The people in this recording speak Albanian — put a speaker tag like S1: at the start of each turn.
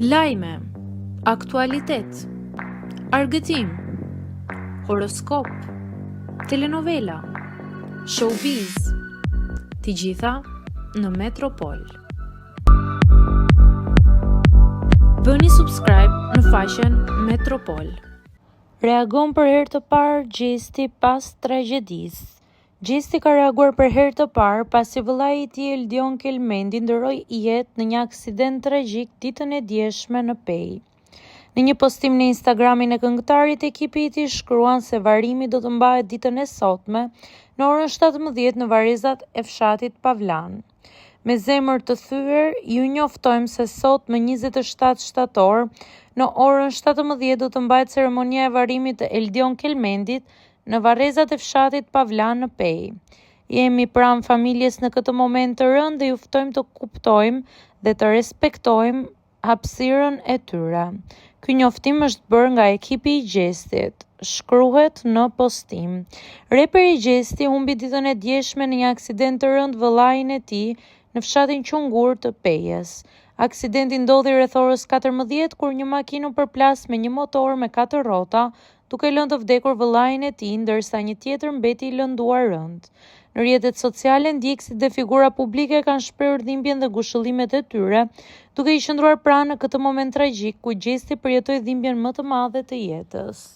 S1: Lajme, aktualitet, argëtim, horoskop, telenovela, showbiz, të gjitha në Metropol. Bëni subscribe në faqen Metropol.
S2: Reagon për herë të parë Gjesti pas tragjedisë. Gjesti ka reaguar për herë të parë pasi vëllai i tij Eldion Kelmendi ndroi jetë në një aksident tragjik ditën e djeshme në Pejë. Në një postim në Instagramin e këngëtarit, ekipi i tij shkruan se varrimi do të mbahet ditën e sotme në orën 17 në varrezat e fshatit Pavlan. Me zemër të thyer, ju njoftojmë se sot më 27 shtator, në orën 17 do të mbahet ceremonia e varrimit të Eldion Kelmendit në varrezat e fshatit Pavlan në Pejë. Jemi pranë familjes në këtë moment të rëndë dhe ju ftojmë të kuptojmë dhe të respektojmë hapësirën e tyre. Ky njoftim është bërë nga ekipi i Gjestit, shkruhet në postim. Reperi Gjesti humbi ditën e djeshme në një aksident të rëndë vëllain e tij në fshatin Qungur të Pejës. Aksidenti ndodhi rreth orës 14 kur një makinë u përplas me një motor me 4 rrota, duke lënë të vdekur vëllain e tij, ndërsa një tjetër mbeti i lënduar rënd. Në rrjetet sociale, ndjekësit dhe figura publike kanë shprehur dhimbjen dhe ngushëllimet e tyre, duke i qëndruar pranë në këtë moment tragjik ku Gjesti përjetoi dhimbjen më të madhe të jetës.